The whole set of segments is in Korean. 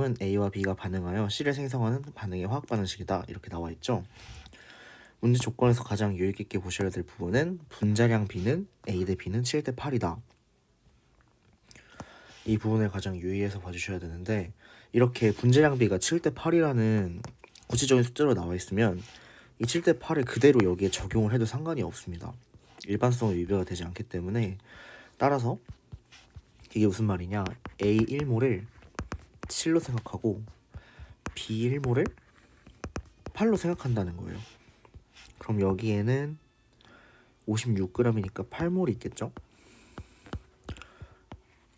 은 A와 B가 반응하여 C를 생성하는 반응의 화학 반응식이다. 이렇게 나와 있죠. 문제 조건에서 가장 유익 있게 보셔야 될 부분은 분자량 B는 A 대 B는 7 대 8이다. 이 부분을 가장 유의해서 봐주셔야 되는데, 이렇게 분자량 B가 7 대 8이라는 구체적인 숫자로 나와 있으면 이 7 대 8을 그대로 여기에 적용을 해도 상관이 없습니다. 일반성은 위배가 되지 않기 때문에. 따라서 이게 무슨 말이냐, A 1몰을 7로 생각하고 B 1몰을 8로 생각한다는 거예요. 그럼 여기에는 56g이니까 8몰이 있겠죠.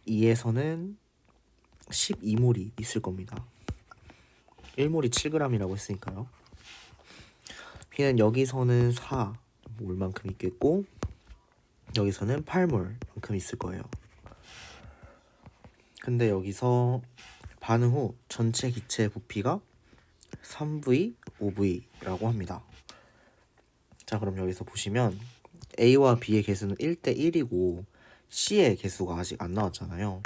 2에서는 12몰이 있을 겁니다. 1몰이 7g이라고 했으니까요. B는 여기서는 4몰만큼 있겠고 여기서는 8몰만큼 있을 거예요. 근데 여기서 반응 후 전체 기체의 부피가 3V, 5V라고 합니다. 자, 그럼 여기서 보시면 A와 B의 개수는 1대 1이고 C의 개수가 아직 안 나왔잖아요.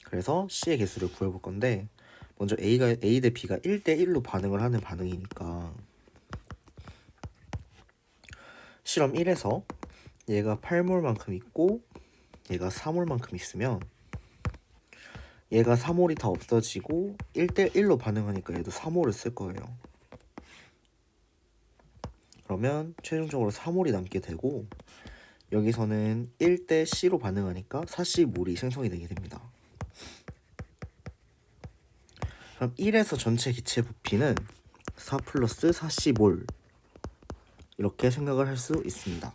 그래서 C의 개수를 구해볼 건데, 먼저 A 대 B가 1대 1로 반응을 하는 반응이니까 실험 1에서 얘가 8몰만큼 있고 얘가 4몰만큼 있으면 얘가 4몰이 다 없어지고 1대 1로 반응하니까 얘도 4몰을 쓸 거예요. 그러면 최종적으로 4몰이 남게 되고, 여기서는 1대 C로 반응하니까 4C몰이 생성이 되게 됩니다. 그럼 1에서 전체 기체 부피는 4 플러스 4C몰, 이렇게 생각을 할 수 있습니다.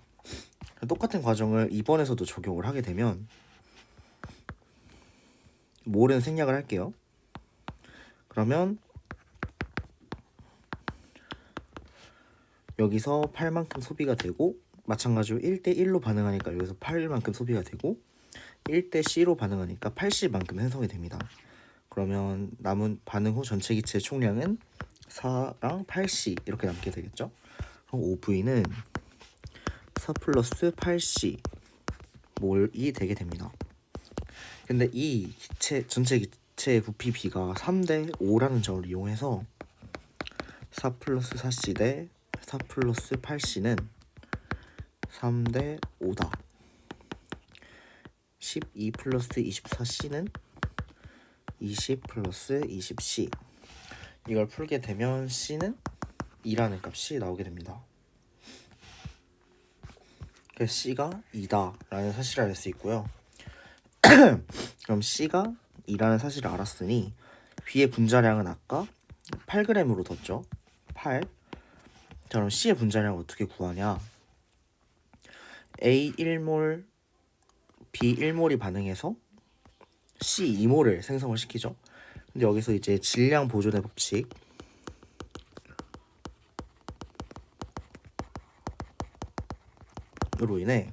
똑같은 과정을 2번에서도 적용을 하게 되면 몰은 생략을 할게요. 그러면 여기서 8만큼 소비가 되고, 마찬가지로 1대 1로 반응하니까 여기서 8만큼 소비가 되고 1대 C로 반응하니까 80만큼 생성이 됩니다. 그러면 남은 반응 후 전체 기체의 총량은 4랑 8C 이렇게 남게 되겠죠. 그럼 OV는 4 플러스 8C 몰이 되게 됩니다. 근데 이 전체 기체의 부피 B가 3대 5라는 점을 이용해서 4 플러스 4C 대 4 플러스 8C는 3대 5다. 12 플러스 24C는 20 플러스 20C. 이걸 풀게 되면 C는 2라는 값이 나오게 됩니다. 그래서 C가 2다 라는 사실을 알 수 있고요. 그럼 C가 2라는 사실을 알았으니 B의 분자량은 아까 8g으로 뒀죠. 8. 자, 그럼 C의 분자량을 어떻게 구하냐, A 1몰, B 1몰이 반응해서 C 2몰을 생성을 시키죠. 근데 여기서 이제 질량 보존의 법칙, 으로 인해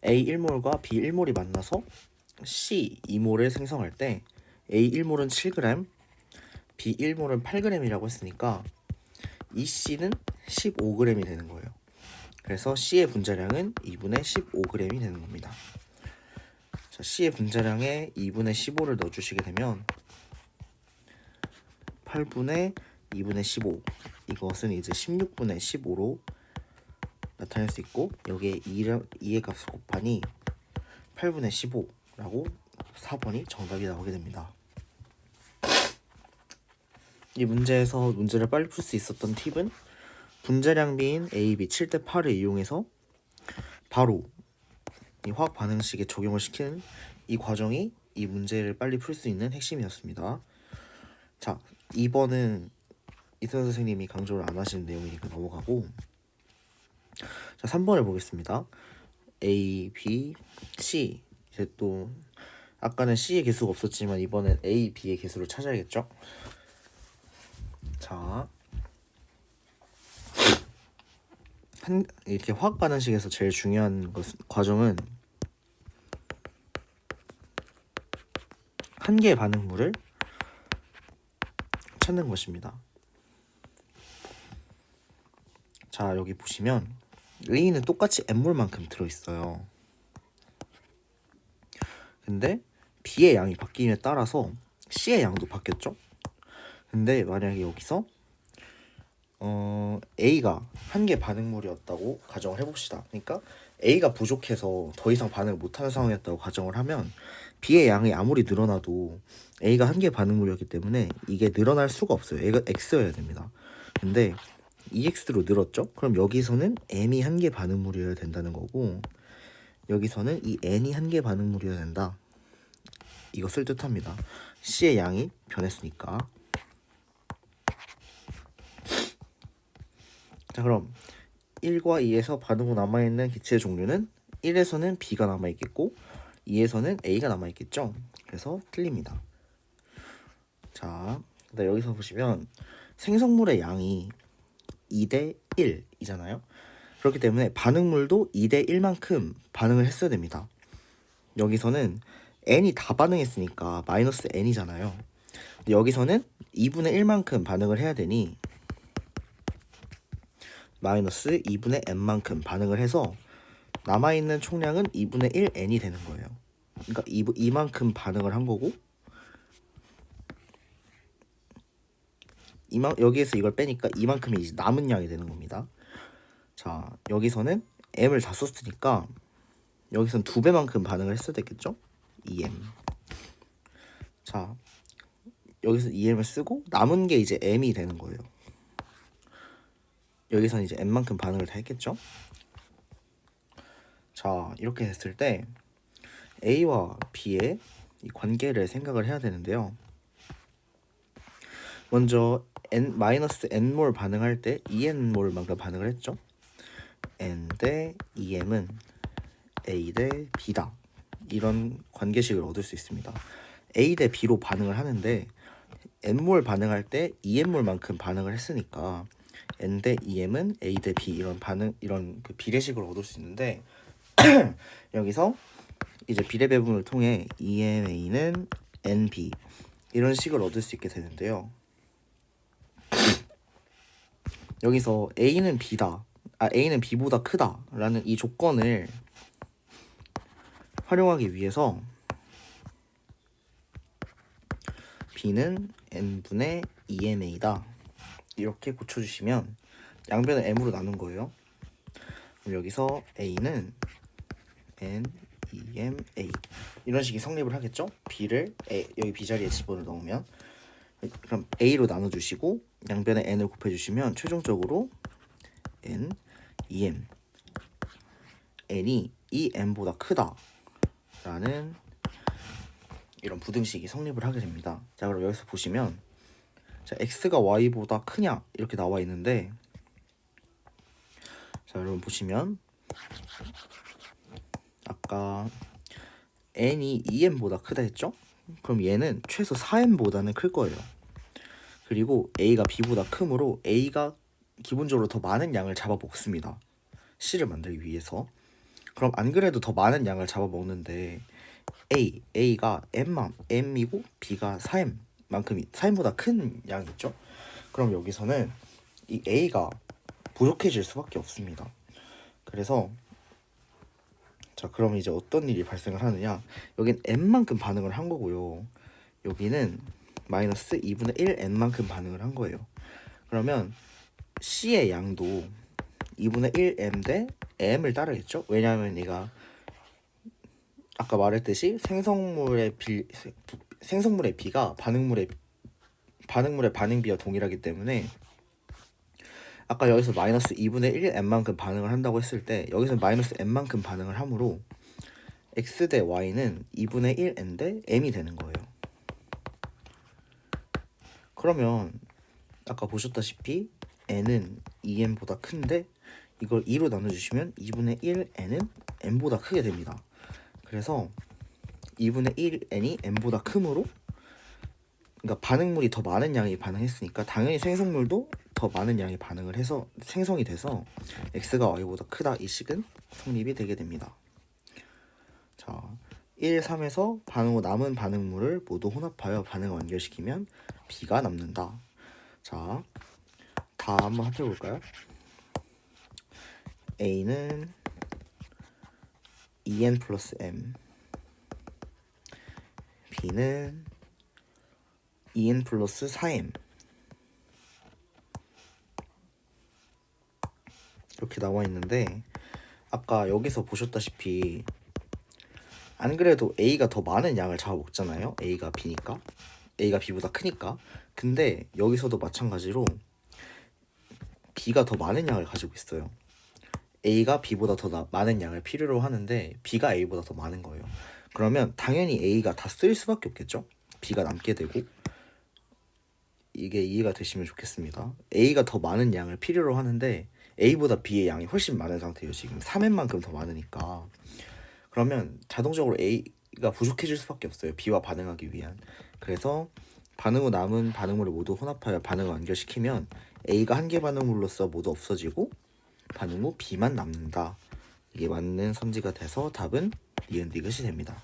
A 1몰과 B 1몰이 만나서 C 2몰을 생성할 때 A 1몰은 7g, B 1몰은 8g이라고 했으니까 이 C는 15g이 되는 거예요. 그래서 C의 분자량은 2분의 15g이 되는 겁니다. 자, C의 분자량에 2분의 15를 넣어주시게 되면 8분의 2분의 15, 이것은 이제 16분의 15로 나타낼 수 있고, 여기에 2의 값을 곱하니 8분의 15라고 4번이 정답이 나오게 됩니다. 이 문제에서 문제를 빨리 풀 수 있었던 팁은 분자량 B인 A, B 7대 8을 이용해서 바로 이 화학 반응식에 적용을 시키는 이 과정이 이 문제를 빨리 풀 수 있는 핵심이었습니다. 자, 2번은 이선 선생님이 강조를 안 하시는 내용이니까 넘어가고, 자, 3번을 보겠습니다. A, B, C. 이제 또 아까는 C의 개수가 없었지만 이번엔 A, B의 개수를 찾아야겠죠. 자, 이렇게 화학 반응식에서 제일 중요한 과정은 한 개의 반응물을 찾는 것입니다. 자, 여기 보시면 A는 똑같이 N몰만큼 들어있어요. 근데 B의 양이 바뀜에 따라서 C의 양도 바뀌었죠. 근데 만약에 여기서 A가 한 개 반응물이었다고 가정을 해봅시다. 그러니까 A가 부족해서 더 이상 반응을 못하는 상황이었다고 가정을 하면 B의 양이 아무리 늘어나도 A가 한 개 반응물이었기 때문에 이게 늘어날 수가 없어요. A가 X여야 됩니다. 근데 EX로 늘었죠? 그럼 여기서는 M이 한 개 반응물이어야 된다는 거고, 여기서는 이 N이 한 개 반응물이어야 된다. 이것을 뜻합니다. C의 양이 변했으니까. 자, 그럼 1과 2에서 반응후 남아있는 기체의 종류는 1에서는 B가 남아있겠고 2에서는 A가 남아있겠죠. 그래서 틀립니다. 자, 여기서 보시면 생성물의 양이 2대 1이잖아요. 그렇기 때문에 반응물도 2대 1만큼 반응을 했어야 됩니다. 여기서는 n이 다 반응했으니까 마이너스 n이잖아요. 여기서는 2분의 1만큼 반응을 해야 되니 마이너스 2분의 n만큼 반응을 해서 남아있는 총량은 2분의 1 n이 되는 거예요. 그러니까 이만큼 반응을 한 거고, 여기에서 이걸 빼니까 이만큼이 이제 남은 양이 되는 겁니다. 자, 여기서는 m을 다 썼으니까 여기서는 2배만큼 반응을 했어야 됐겠죠? 2m. 자, 여기서 2m을 쓰고 남은 게 이제 m이 되는 거예요. 여기서는 이제 m만큼 반응을 다 했겠죠? 자, 이렇게 됐을 때 A와 B의 이 관계를 생각을 해야 되는데요. 먼저 -n몰 반응할 때 2n몰만큼 반응을 했죠. n 대 2m은 A 대 B다. 이런 관계식을 얻을 수 있습니다. A 대 B로 반응을 하는데 n몰 반응할 때 2n몰만큼 반응을 했으니까 n 대 2m은 A 대 B 이런 그 비례식을 얻을 수 있는데 여기서 이제 비례 배분을 통해 2ma는 nb 이런 식을 얻을 수 있게 되는데요. 여기서 A는 B다, A는 B보다 크다라는 이 조건을 활용하기 위해서 B는 n분의 2ma다 이렇게 고쳐주시면 양변을 m으로 나눈 거예요. 그럼 여기서 A는 n 2ma 이런 식이 성립을 하겠죠. B를 여기 B 자리에 집어넣으면, 그럼 A로 나눠주시고 양변에 n을 곱해주시면 최종적으로 n 2m n이 2m보다 크다라는 이런 부등식이 성립을 하게 됩니다. 자, 그럼 여기서 보시면 자, x가 y보다 크냐 이렇게 나와 있는데, 자, 여러분 보시면 아까 n이 2m보다 크다 했죠? 그럼 얘는 최소 4m보다는 클 거예요. 그리고 a가 b보다 크므로 a가 기본적으로 더 많은 양을 잡아먹습니다. C를 만들기 위해서. 그럼 안 그래도 더 많은 양을 잡아먹는데 A가 M이고 B가 4M보다 큰 양이죠. 그럼 여기서는 이 A가 부족해질 수밖에 없습니다. 그래서 자, 그럼 이제 어떤 일이 발생을 하느냐, 여긴 M만큼 반응을 한 거고요, 여기는 마이너스 2분의 1 N만큼 반응을 한 거예요. 그러면 C의 양도 2분의 1 M 대 M을 따르겠죠. 왜냐하면 얘가 아까 말했듯이 생성물의 B가 반응물의 반응비와 동일하기 때문에 아까 여기서 마이너스 2분의 1 M만큼 반응을 한다고 했을 때 여기서 마이너스 M만큼 반응을 하므로 X 대 Y는 2분의 1 N 대 M이 되는 거예요. 그러면 아까 보셨다시피 N은 2M보다 큰데 이걸 2로 나눠주시면 2분의 1 N은 M보다 크게 됩니다. 그래서 2분의 1 N이 M보다 크므로, 그러니까 반응물이 더 많은 양이 반응했으니까 당연히 생성물도 더 많은 양이 반응을 해서 생성이 돼서 X가 Y보다 크다, 이 식은 성립이 되게 됩니다. 자, 1, 3에서 반응 후 남은 반응물을 모두 혼합하여 반응을 완결시키면 B가 남는다. 자, 다 한번 합해볼까요? A는 2N 플러스 M, B는 2n 플러스 4m 이렇게 나와 있는데, 아까 여기서 보셨다시피 안 그래도 A가 더 많은 양을 잡아먹잖아요. A가 B니까, A가 B보다 크니까. 근데 여기서도 마찬가지로 B가 더 많은 양을 가지고 있어요. A가 B보다 더 많은 양을 필요로 하는데 B가 A보다 더 많은 거예요. 그러면 당연히 A가 다 쓰일 수밖에 없겠죠. B가 남게 되고. 이게 이해가 되시면 좋겠습니다. A가 더 많은 양을 필요로 하는데 A보다 B의 양이 훨씬 많은 상태예요. 지금 3n만큼 더 많으니까. 그러면 자동적으로 A가 부족해질 수밖에 없어요. B와 반응하기 위한. 그래서 반응 후 남은 반응물을 모두 혼합하여 반응을 완결시키면 A가 한 개 반응물로서 모두 없어지고 반응 후 B만 남는다. 이게 맞는 선지가 돼서 답은 니은 디귿이 됩니다.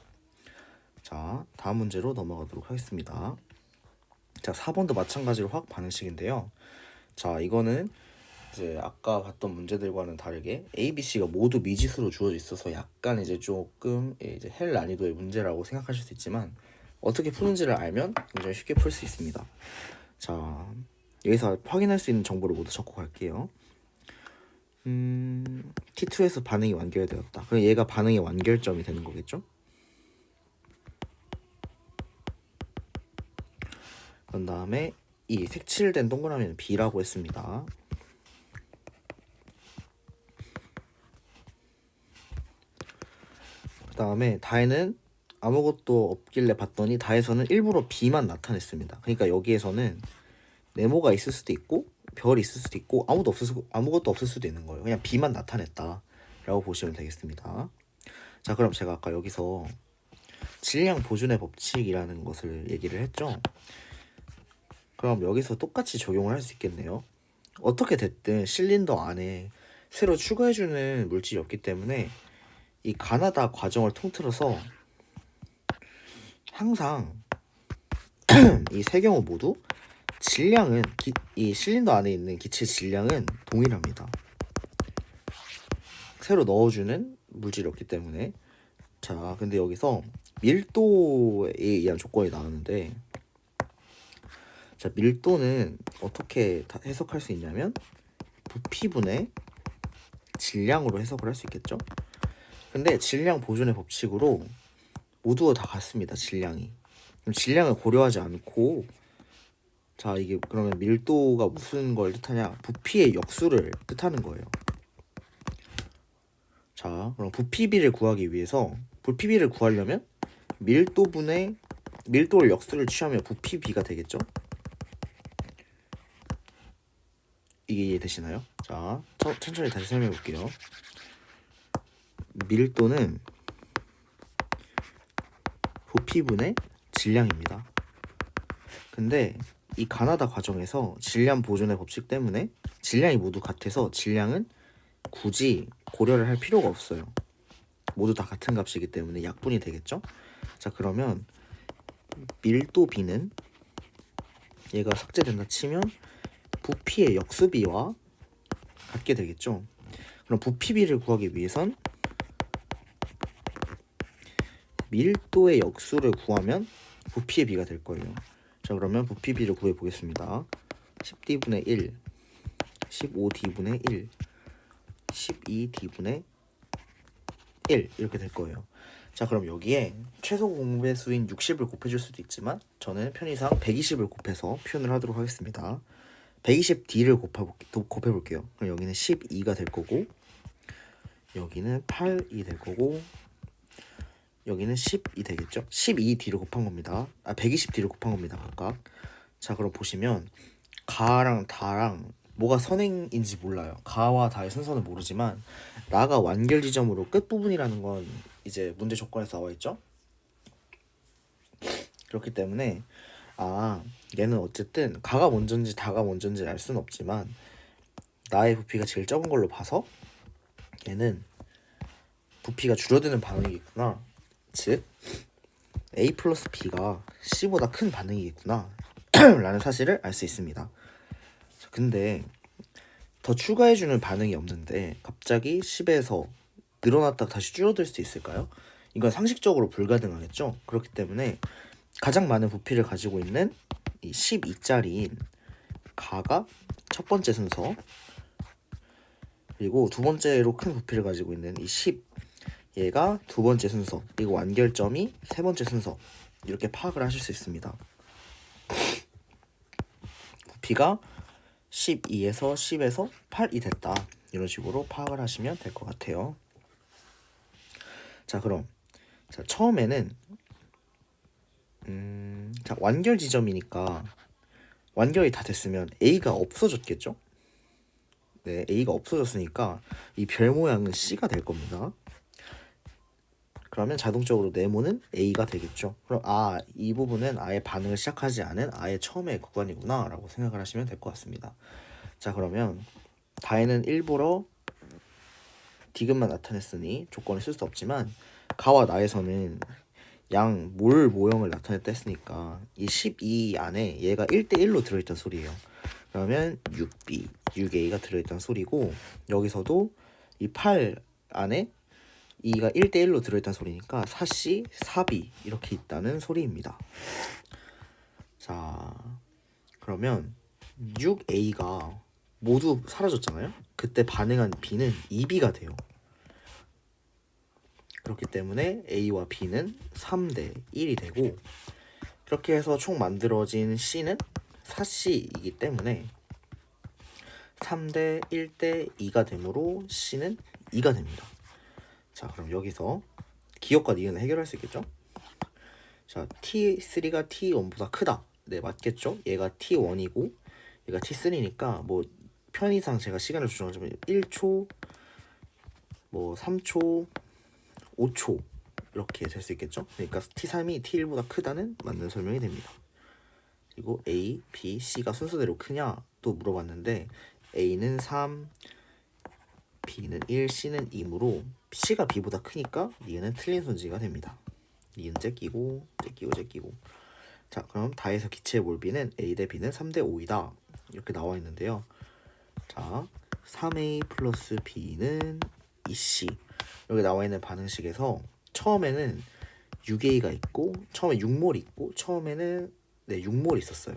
자, 다음 문제로 넘어가도록 하겠습니다. 자, 4번도 마찬가지로 화학 반응식인데요. 자, 이거는 이제 아까 봤던 문제들과는 다르게 A, B, C가 모두 미지수로 주어져 있어서 약간 이제 조금 이제 헬 난이도의 문제라고 생각하실 수 있지만 어떻게 푸는지를 알면 굉장히 쉽게 풀 수 있습니다. 자, 여기서 확인할 수 있는 정보를 모두 적고 갈게요. T2에서 반응이 완결되었다. 그럼 얘가 반응의 완결점이 되는 거겠죠? 그런 다음에 이 색칠된 동그라미는 B라고 했습니다. 그 다음에 다에는 아무것도 없길래 봤더니 다에서는 일부러 B만 나타냈습니다. 그러니까 여기에서는 네모가 있을 수도 있고 별이 있을 수도 있고 아무것도 없을 수도 있는 거예요. 그냥 B만 나타냈다 라고 보시면 되겠습니다. 자, 그럼 제가 아까 여기서 질량 보존의 법칙이라는 것을 얘기를 했죠. 그럼 여기서 똑같이 적용을 할 수 있겠네요. 어떻게 됐든 실린더 안에 새로 추가해주는 물질이 없기 때문에 이 가나다 과정을 통틀어서 항상 이 세 경우 모두 질량은 이 실린더 안에 있는 기체 질량은 동일합니다. 새로 넣어주는 물질이 없기 때문에. 자, 근데 여기서 밀도에 의한 조건이 나오는데, 자, 밀도는 어떻게 해석할 수 있냐면 부피분의 질량으로 해석을 할 수 있겠죠. 근데 질량 보존의 법칙으로 모두 다 같습니다. 질량이. 그럼 질량을 고려하지 않고, 자, 이게 그러면 밀도가 무슨 걸 뜻하냐? 부피의 역수를 뜻하는 거예요. 자, 그럼 부피비를 구하기 위해서 부피비를 구하려면 밀도분의 밀도를 역수를 취하면 부피비가 되겠죠? 이게 이해되시나요? 자, 천천히 다시 설명해 볼게요. 밀도는 부피분의 질량입니다. 근데 이 가나다 과정에서 질량 보존의 법칙 때문에 질량이 모두 같아서 질량은 굳이 고려를 할 필요가 없어요. 모두 다 같은 값이기 때문에 약분이 되겠죠? 자, 그러면 밀도 B는 얘가 삭제된다 치면 부피의 역수비와 같게 되겠죠? 그럼 부피비를 구하기 위해선 밀도의 역수를 구하면 부피의 비가 될 거예요. 자, 그러면 부피비를 구해 보겠습니다. 10D분의 1, 15D분의 1, 12D분의 1 이렇게 될 거예요. 자, 그럼 여기에 최소 공배수인 60을 곱해줄 수도 있지만 저는 편의상 120을 곱해서 표현을 하도록 하겠습니다. 120D를 곱해볼게요. 그럼 여기는 12가 될 거고, 여기는 8이 될 거고, 여기는 10이 되겠죠? 12D를 곱한 겁니다. 120D를 곱한 겁니다, 각각. 자, 그럼 보시면 가랑 다랑 뭐가 선행인지 몰라요. 가와 다의 순서는 모르지만 라가 완결 지점으로 끝부분이라는 건 이제 문제 조건에서 나와 있죠. 그렇기 때문에 얘는 어쨌든 가가 먼저인지 다가 먼저인지 알 수는 없지만 나의 부피가 제일 적은 걸로 봐서 얘는 부피가 줄어드는 반응이겠구나. 즉 A 플러스 B가 C보다 큰 반응이겠구나 라는 사실을 알 수 있습니다. 근데 더 추가해주는 반응이 없는데 갑자기 10에서 늘어났다가 다시 줄어들 수 있을까요? 이건 상식적으로 불가능하겠죠. 그렇기 때문에 가장 많은 부피를 가지고 있는 이 12짜리인 가가 첫 번째 순서, 그리고 두 번째로 큰 부피를 가지고 있는 이 10, 얘가 두 번째 순서, 그리고 완결점이 세 번째 순서, 이렇게 파악을 하실 수 있습니다. 부피가 12에서 10에서 8이 됐다, 이런 식으로 파악을 하시면 될 것 같아요. 자, 그럼 처음에는 완결 지점이니까 완결이 다 됐으면 A가 없어졌겠죠? 네, A가 없어졌으니까 이 별 모양은 C가 될 겁니다. 그러면 자동적으로 네모는 A가 되겠죠. 그럼 이 부분은 아예 반응을 시작하지 않은 아예 처음의 구간이구나 라고 생각을 하시면 될 것 같습니다. 자, 그러면 다에는 일부러 디귿만 나타냈으니 조건을 쓸 수 없지만 가와 나에서는 양 몰 모형을 나타냈다 했으니까 이 12 안에 얘가 1대1로 들어있던 소리예요. 그러면 6B, 6A가 들어있던 소리고, 여기서도 이 8 안에 2가 1대1로 들어있던 소리니까 4C, 4B 이렇게 있다는 소리입니다. 자, 그러면 6A가 모두 사라졌잖아요. 그때 반응한 B는 2B가 돼요. 그렇기 때문에 A와 B는 3대 1이 되고, 그렇게 해서 총 만들어진 C는 4C이기 때문에 3대 1대 2가 되므로 C는 2가 됩니다. 자, 그럼 여기서 기억과 니은을 해결할 수 있겠죠? 자, T3가 T1보다 크다. 네, 맞겠죠? 얘가 T1이고 얘가 T3니까 뭐 편의상 제가 시간을 조정하자면 1초, 뭐 3초, 5초 이렇게 될 수 있겠죠? 그러니까 T3이 T1보다 크다는 맞는 설명이 됩니다. 그리고 A, B, C가 순서대로 크냐 또 물어봤는데 A는 3, B는 1, C는 2이므로 C가 B보다 크니까 니은은 틀린 손지가 됩니다. 니은 제끼고 제끼고 제끼고. 자, 그럼 다에서 기체의 몰비는 A 대 B는 3대 5이다 이렇게 나와 있는데요. 자, 3A 플러스 B는 2C 여기 나와 있는 반응식에서 처음에는 6A가 있고 처음에 6몰이 있고 처음에는 6몰이 있었어요.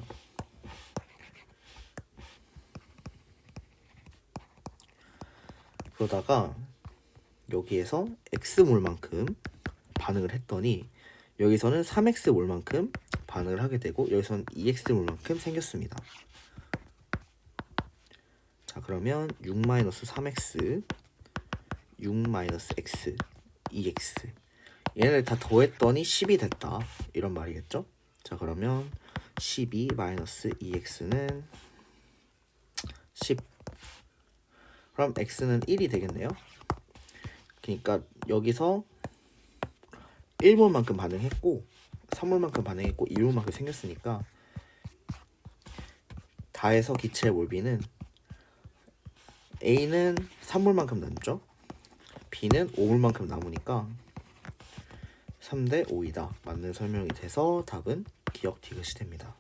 그러다가 여기에서 X몰만큼 반응을 했더니 여기서는 3X몰만큼 반응을 하게 되고 여기서는 2X몰만큼 생겼습니다. 자, 그러면 6-3X, 6-X, 2X 얘네를 다 더했더니 10이 됐다 이런 말이겠죠? 자, 그러면 12-2X는 10. 그럼 X는 1이 되겠네요. 그러니까 여기서 1몰만큼 반응했고 3몰만큼 반응했고 2몰만큼 생겼으니까 다해서 기체의 몰비는 A는 3몰만큼 남죠. B는 5몰만큼 남으니까 3대 5이다 맞는 설명이 돼서 답은 기억 디귿이 됩니다.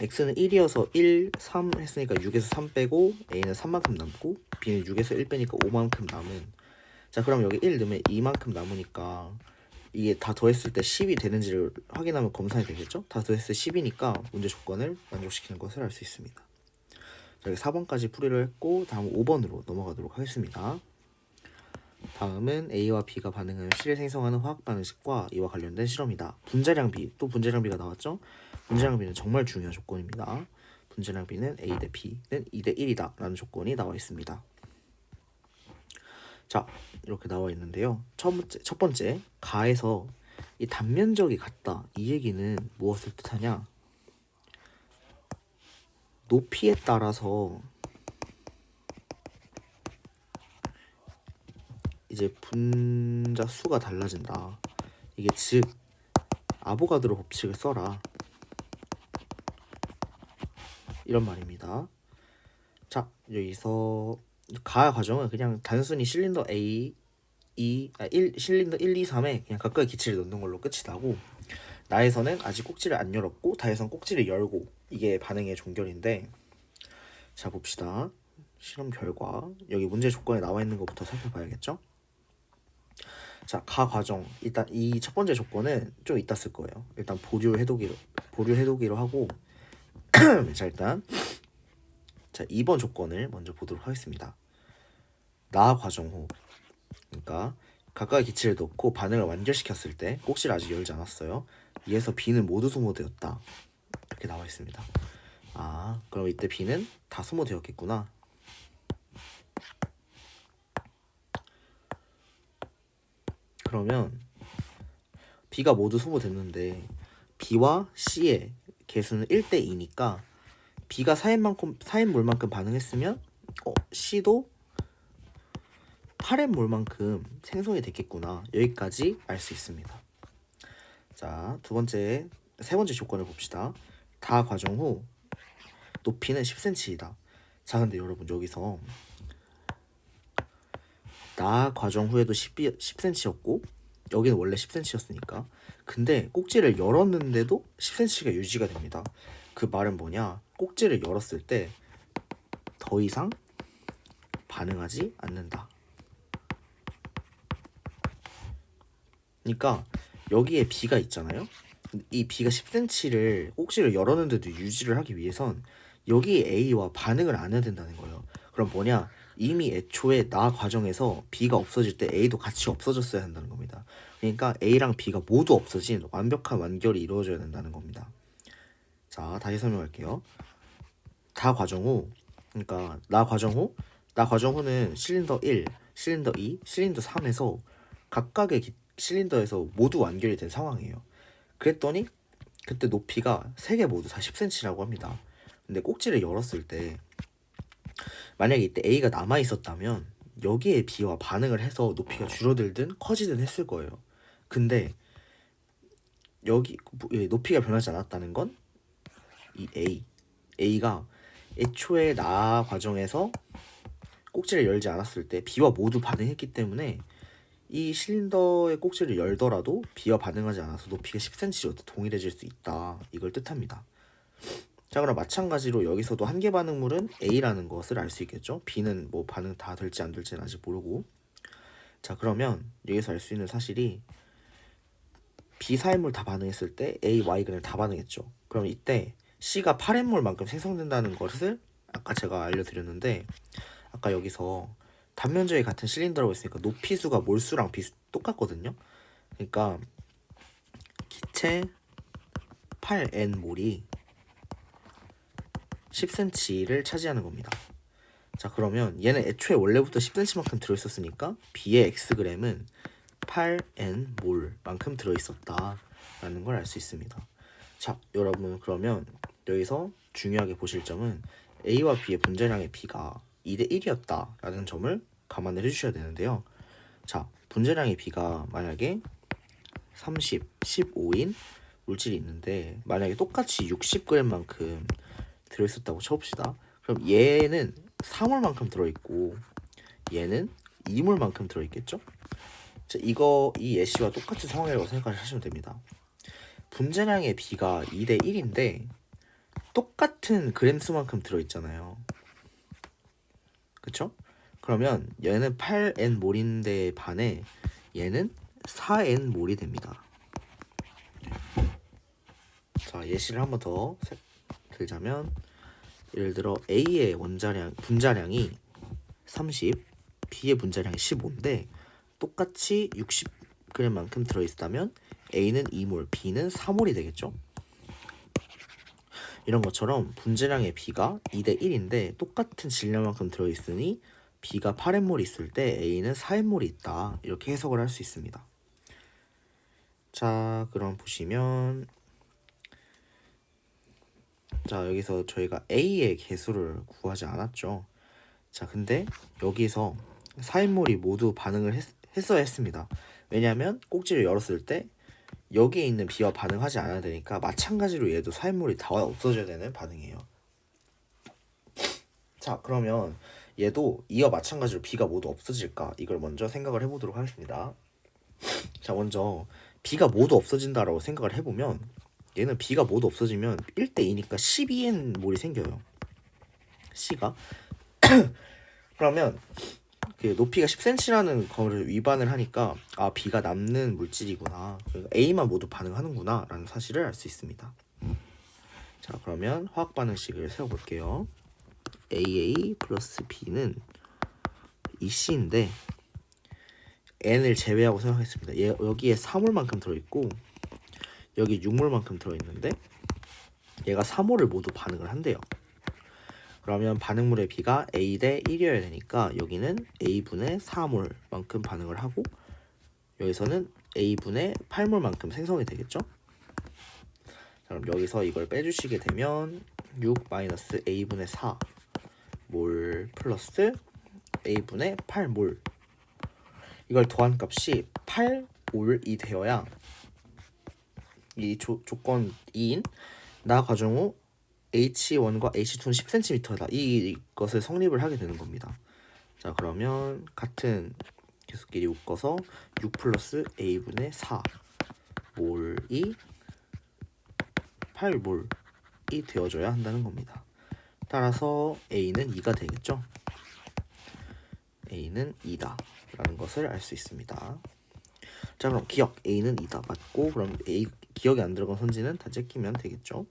X는 1이어서 1, 3 했으니까 6에서 3 빼고 A는 3만큼 남고 B는 6에서 1 빼니까 5만큼 남은. 자, 그럼 여기 1 넣으면 2만큼 남으니까 이게 다 더했을 때 10이 되는지를 확인하면 검산이 되겠죠? 다 더했을 때 10이니까 문제 조건을 만족시키는 것을 알 수 있습니다. 자, 여기 4번까지 풀이를 했고 다음 5번으로 넘어가도록 하겠습니다. 다음은 A와 B가 반응하여 C를 생성하는 화학 반응식과 이와 관련된 실험이다. 분자량비, 또 분자량비가 나왔죠? 분자량비는 정말 중요한 조건입니다. 분자량비는 A 대 B는 2대 1이다 라는 조건이 나와 있습니다. 자, 이렇게 나와 있는데요. 첫 번째 가에서 이 단면적이 같다. 이 얘기는 무엇을 뜻하냐? 높이에 따라서 이제 분자 수가 달라진다. 이게 즉 아보가드로 법칙을 써라 이런 말입니다. 자, 여기서 가 과정은 그냥 단순히 실린더 A, 1, 실린더 1, 2, 3에 그냥 각각의 기체를 넣는 걸로 끝이 나고, 나에서는 아직 꼭지를 안 열었고 다에서는 꼭지를 열고, 이게 반응의 종결인데, 자, 봅시다. 실험 결과 여기 문제 조건에 나와 있는 것부터 살펴봐야겠죠? 자, 가 과정. 일단 이 첫 번째 조건은 좀 이따 쓸 거예요. 일단 보류 해두기로 하고 자, 일단 자, 2번 조건을 먼저 보도록 하겠습니다. 나 과정 후. 그러니까 각각의 기체를 넣고 반응을 완결시켰을 때 꼭지를 아직 열지 않았어요. 이에서 B는 모두 소모되었다. 이렇게 나와 있습니다. 아, 그럼 이때 B는 다 소모되었겠구나. 그러면 B가 모두 소모됐는데 B와 C의 개수는 1대2니까 B가 4인몰만큼 반응했으면 C도 8N몰만큼 생성이 됐겠구나. 여기까지 알 수 있습니다. 자, 세 번째 조건을 봅시다. 다 과정 후 높이는 10cm이다. 자, 근데 여러분 여기서 나 과정 후에도 10cm였고 여기는 원래 10cm였으니까 근데 꼭지를 열었는데도 10cm가 유지가 됩니다. 그 말은 뭐냐? 꼭지를 열었을 때 더 이상 반응하지 않는다. 그러니까 여기에 B가 있잖아요. 이 B가 10cm를 꼭지를 열었는데도 유지를 하기 위해선 여기 A와 반응을 안 해야 된다는 거예요. 그럼 뭐냐? 이미 애초에 나 과정에서 B가 없어질 때 A도 같이 없어졌어야 한다는 겁니다. 그러니까 A랑 B가 모두 없어진 완벽한 완결이 이루어져야 된다는 겁니다. 자, 다시 설명할게요. 다 과정 후, 그러니까 나 과정 후는 실린더 1, 실린더 2, 실린더 3에서 각각의 실린더에서 모두 완결이 된 상황이에요. 그랬더니 그때 높이가 3개 모두 다 10cm라고 합니다. 근데 꼭지를 열었을 때 만약에 이때 A가 남아 있었다면 여기에 B와 반응을 해서 높이가 줄어들든 커지든 했을 거예요. 근데 여기 높이가 변하지 않았다는 건 이 A가 애초에 나 과정에서 꼭지를 열지 않았을 때 B와 모두 반응했기 때문에 이 실린더의 꼭지를 열더라도 B와 반응하지 않아서 높이가 10cm로 동일해질 수 있다. 이걸 뜻합니다. 자, 그럼 마찬가지로 여기서도 한계 반응물은 A라는 것을 알 수 있겠죠. B는 뭐 반응 다 될지 안 될지는 아직 모르고. 자, 그러면 여기서 알 수 있는 사실이 B 4인물 다 반응했을 때 A, Y 근을 다 반응했죠. 그럼 이때 C가 8N몰만큼 생성된다는 것을 아까 제가 알려드렸는데 아까 여기서 단면적이 같은 실린더라고 했으니까 높이수가 몰수랑 똑같거든요. 그러니까 기체 8N몰이 10cm를 차지하는 겁니다. 자, 그러면 얘는 애초에 원래부터 10cm만큼 들어있었으니까 B의 Xg은 8N몰만큼 들어있었다라는 걸 알 수 있습니다. 자, 여러분 그러면 여기서 중요하게 보실 점은 A와 B의 분자량의 B가 2대1이었다라는 점을 감안을 해주셔야 되는데요. 자, 분자량의 B가 만약에 30, 15인 물질이 있는데 만약에 똑같이 60g만큼 들어있었다고 쳐봅시다. 그럼 얘는 3몰만큼 들어있고 얘는 2몰만큼 들어있겠죠? 자, 이 예시와 똑같은 상황이라고 생각하시면 됩니다. 분자량의 B가 2대1인데 똑같은 그램 수만큼 들어있잖아요. 그쵸? 그러면 얘는 8N몰인데 반해 얘는 4N몰이 됩니다. 자, 예시를 한번 더 들자면 예를 들어 A의 분자량이 30, B의 분자량이 15인데 똑같이 60g만큼 들어있다면 A는 2몰, B는 4몰이 되겠죠? 이런 것처럼 분자량의 B가 2대1인데 똑같은 질량만큼 들어있으니 B가 8N몰이 있을 때 A는 4N몰이 있다. 이렇게 해석을 할 수 있습니다. 자, 그럼 보시면 자, 여기서 저희가 A의 개수를 구하지 않았죠. 자, 근데 여기서 4인몰이 모두 반응을 했어야 했습니다. 왜냐하면 꼭지를 열었을 때 여기에 있는 B와 반응하지 않아야 되니까 마찬가지로 얘도 4인몰이 다 없어져야 되는 반응이에요. 자, 그러면 얘도 이와 마찬가지로 B가 모두 없어질까? 이걸 먼저 생각을 해보도록 하겠습니다. 자, 먼저 B가 모두 없어진다라고 생각을 해보면 얘는 B가 모두 없어지면 1대2니까 12N몰이 생겨요. C가 그러면 그 높이가 10cm라는 거를 위반을 하니까 아 B가 남는 물질이구나, 그러니까 A만 모두 반응하는구나 라는 사실을 알 수 있습니다. 자, 그러면 화학 반응식을 세워볼게요. AA 플러스 B는 EC인데 N을 제외하고 생각하겠습니다. 여기에 3몰만큼 들어있고 여기 6몰만큼 들어있는데 얘가 3몰을 모두 반응을 한대요. 그러면 반응물의 B가 A 대 1이어야 되니까 여기는 A분의 4몰만큼 반응을 하고 여기서는 A분의 8몰만큼 생성이 되겠죠? 자, 그럼 여기서 이걸 빼주시게 되면 6 마이너스 A분의 4몰 플러스 A분의 8몰, 이걸 더한 값이 8몰이 되어야 이 조건 2인 나 가정 후 H1과 H2는 10cm다 이것을 성립을 하게 되는 겁니다. 자, 그러면 같은 계수끼리 묶어서 6 플러스 A분의 4몰이 8몰이 되어줘야 한다는 겁니다. 따라서 A는 2가 되겠죠. A는 2다 라는 것을 알 수 있습니다. 자, 그럼 기억 A는 2다 맞고, 그럼 A 기억이 안 들어간 선지는 다 제끼면 되겠죠.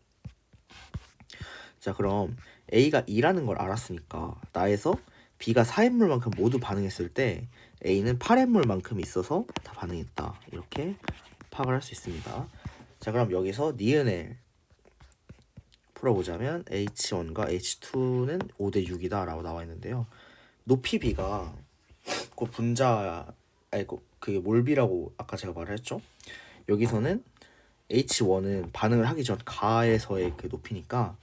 자, 그럼 A가 2라는 걸 알았으니까 나에서 B가 4N몰만큼 모두 반응했을 때 A는 8N몰만큼 있어서 다 반응했다, 이렇게 파악을 할 수 있습니다. 자, 그럼 여기서 니은을 풀어보자면 H1과 H2는 5대 6이다 라고 나와 있는데요. 높이 B가 그 분자 그게 몰비라고 아까 제가 말을 했죠. 여기서는 H1은 반응을 하기 전 가에서의 그 높이니까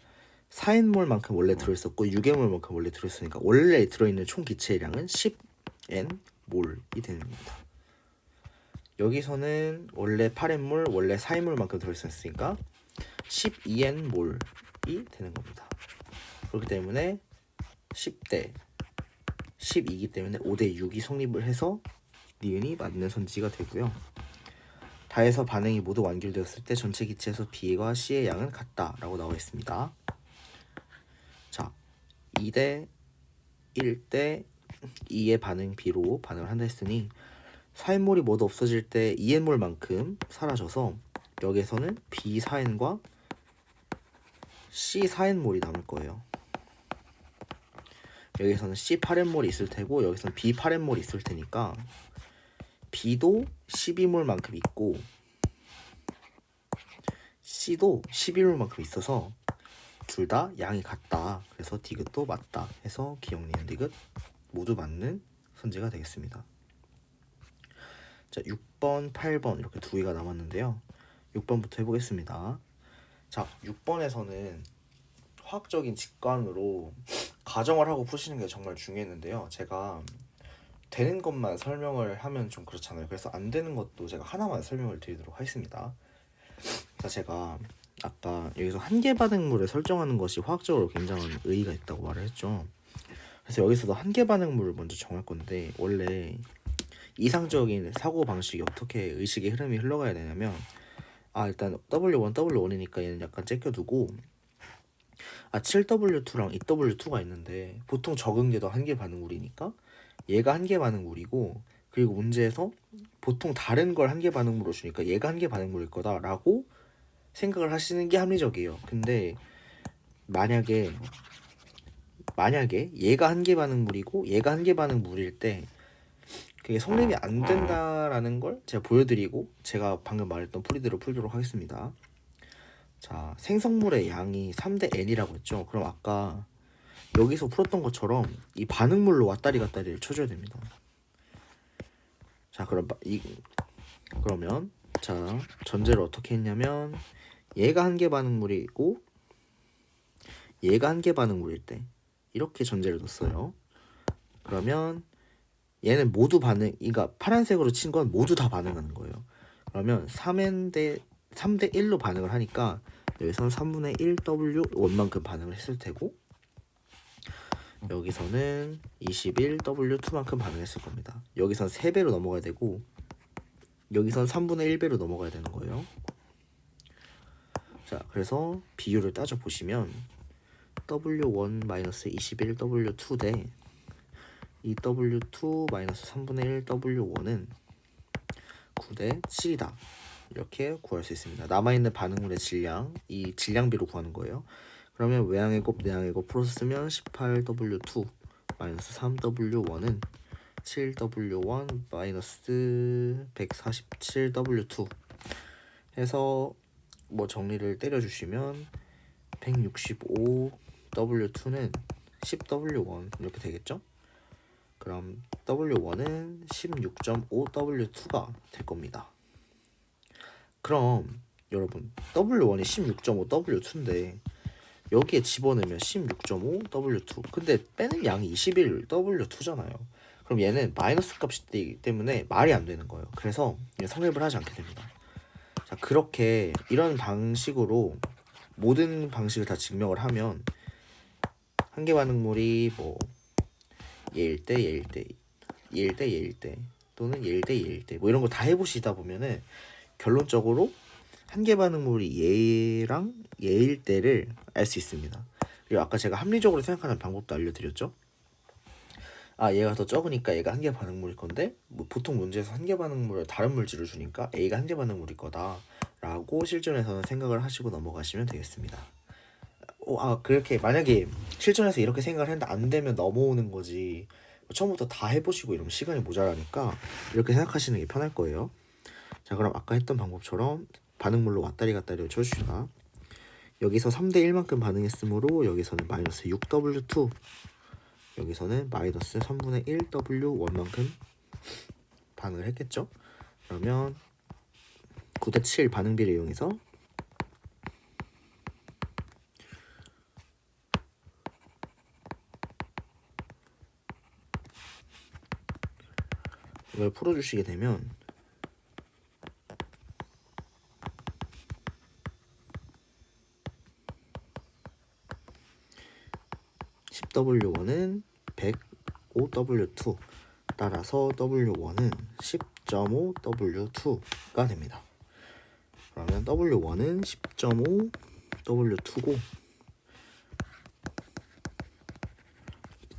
4N몰만큼 원래 들어있었고 6N몰만큼 원래 들어있으니까 원래 들어있는 총 기체량은 10N몰이 되는 겁니다. 여기서는 원래 8N몰 원래 4N몰만큼 들어있었으니까 12N몰이 되는 겁니다. 그렇기 때문에 10대 12이기 때문에 5대 6이 성립을 해서 니은이 맞는 선지가 되고요. 다해서 반응이 모두 완결되었을 때 전체 기체에서 B와 C의 양은 같다 라고 나와 있습니다. 자, 2대 1대 2의 반응 B로 반응을 한다 했으니 4N몰이 모두 없어질 때 2N몰만큼 사라져서 여기에서는 B 4N과 C 4N몰이 남을 거예요. 여기서는 C 8N몰이 있을 테고 여기서는 B 8N몰이 있을 테니까 B도 12몰만큼 있고 C도 11몰만큼 있어서 둘 다 양이 같다. 그래서 디귿도 맞다 해서 기억, 니은, 디귿 모두 맞는 선지가 되겠습니다. 자, 6번, 8번 이렇게 두 개가 남았는데요. 6번부터 해보겠습니다. 자, 6번에서는 화학적인 직관으로 가정을 하고 푸시는 게 정말 중요했는데요. 제가 되는 것만 설명을 하면 좀 그렇잖아요. 그래서 안 되는 것도 제가 하나만 설명을 드리도록 하겠습니다. 자, 제가 아까 여기서 한계 반응물을 설정하는 것이 화학적으로 굉장한 의의가 있다고 말을 했죠. 그래서 여기서도 한계 반응물을 먼저 정할 건데 원래 이상적인 사고 방식이 어떻게 의식의 흐름이 흘러가야 되냐면 일단 W1, W1이니까 얘는 약간 제껴두고 7W2랑 2W2가 있는데 보통 적은 게 더 한계 반응물이니까 얘가 한계 반응물이고, 그리고 문제에서 보통 다른 걸 한계 반응물로 주니까 얘가 한계 반응물일 거다라고 생각을 하시는 게 합리적이에요. 근데 만약에 얘가 한계 반응물이고 얘가 한계 반응물일 때 그게 성립이 안 된다라는 걸 제가 보여드리고 제가 방금 말했던 풀이대로 풀도록 하겠습니다. 자, 생성물의 양이 3대 N이라고 했죠. 그럼 아까 여기서 풀었던 것처럼 이 반응물로 왔다리 갔다리를 쳐줘야 됩니다. 자, 그러면 자, 전제를 어떻게 했냐면 얘가 한계 반응물이고 얘가 한계 반응물일 때 이렇게 전제를 뒀어요. 그러면 얘는 모두 그러니까 파란색으로 친 건 모두 다 반응하는 거예요. 그러면 3대 1로 반응을 하니까 여기서는 3분의 1W 원만큼 반응을 했을 테고 여기서는 21W2만큼 반응했을 겁니다. 여기선 3배로 넘어가야 되고 여기선 3분의 1배로 넘어가야 되는 거예요. 자, 그래서 비율을 따져보시면 W1-21 W2 대 2W2 마이너스 3분의 1 W1은 9대 7이다. 이렇게 구할 수 있습니다. 남아있는 반응물의 질량, 이 질량비로 구하는 거예요. 그러면 외항의 곱, 내항의 곱 풀어서 쓰면 18W2 마이너스 3W1은 7W1 마이너스 147W2 해서 뭐 정리를 때려주시면 165W2는 10W1 이렇게 되겠죠? 그럼 W1은 16.5W2가 될 겁니다. 그럼 여러분 W1이 16.5W2인데 여기에 집어넣으면 16.5W2 근데 빼는 양이 21W2잖아요. 그럼 얘는 마이너스 값이기 때문에 말이 안 되는 거예요. 그래서 성립을 하지 않게 됩니다. 자, 그렇게 이런 방식으로 모든 방식을 다 증명을 하면 한계 반응물이 뭐 얘일 때 얘일 때 얘일 때 얘일 때 또는 얘일 때 얘일 때 뭐 이런 거 다 해보시다 보면은 결론적으로 한계 반응물이 얘랑 얘일 때를 알 수 있습니다. 그리고 아까 제가 합리적으로 생각하는 방법도 알려드렸죠. 아, 얘가 더 적으니까 얘가 한계 반응물일 건데 뭐 보통 문제에서 한계 반응물을 다른 물질을 주니까 A가 한계 반응물일 거다 라고 실전에서는 생각을 하시고 넘어가시면 되겠습니다. 그렇게 만약에 실전에서 이렇게 생각을 했는데 안 되면 넘어오는 거지 처음부터 다 해보시고 이러면 시간이 모자라니까 이렇게 생각하시는 게 편할 거예요. 자, 그럼 아까 했던 방법처럼 반응물로 왔다리 갔다리를 쳐주시다. 여기서 3대 1만큼 반응했으므로 여기서는 마이너스 6W2 여기서는 마이너스 3분의 1W1만큼 반응을 했겠죠. 그러면 9대 7 반응비를 이용해서 이걸 풀어주시게 되면 10W1은 105W2 따라서 W1은 10.5W2가 됩니다. 그러면 W1은 10.5W2고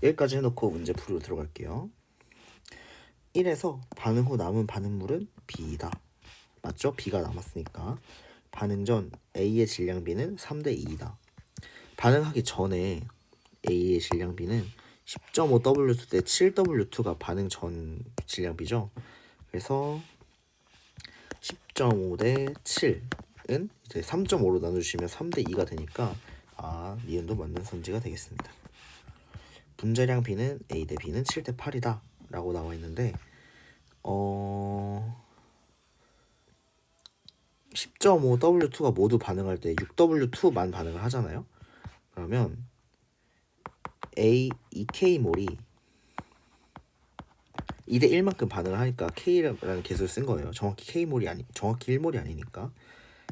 여기까지 해놓고 문제 풀이로 들어갈게요. 1에서 반응 후 남은 반응물은 B이다. 맞죠? B가 남았으니까 반응 전 A의 질량비는 3대 2이다. 반응하기 전에 A의 질량비는 10.5W2 대 7W2가 반응 전 질량비죠. 그래서 10.5 대 7은 이제 3.5로 나눠주시면 3대 2가 되니까 니은도 맞는 선지가 되겠습니다. 분자량 B는 A 대 B는 7 대 8이다 라고 나와 있는데 10.5W2가 모두 반응할 때 6W2만 반응을 하잖아요. 그러면 이 K몰이 2대 1만큼 반응을 하니까 K라는 개수를 쓴 거예요. 정확히 K몰이 정확히 1몰이 아니니까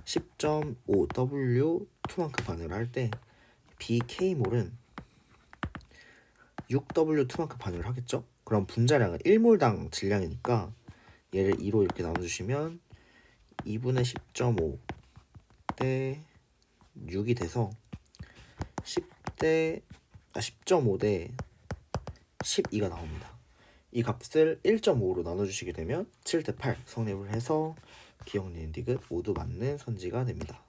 10.5W2만큼 반응을 할 때 BK몰은 6W2만큼 반응을 하겠죠? 그럼 분자량은 1몰당 질량이니까 얘를 2로 이렇게 나눠주시면 2분의 10.5 대 6이 돼서 10.5 대 12가 나옵니다. 이 값을 1.5로 나눠주시게 되면 7 대 8 성립을 해서 기억, 니은, 디귿 모두 맞는 선지가 됩니다.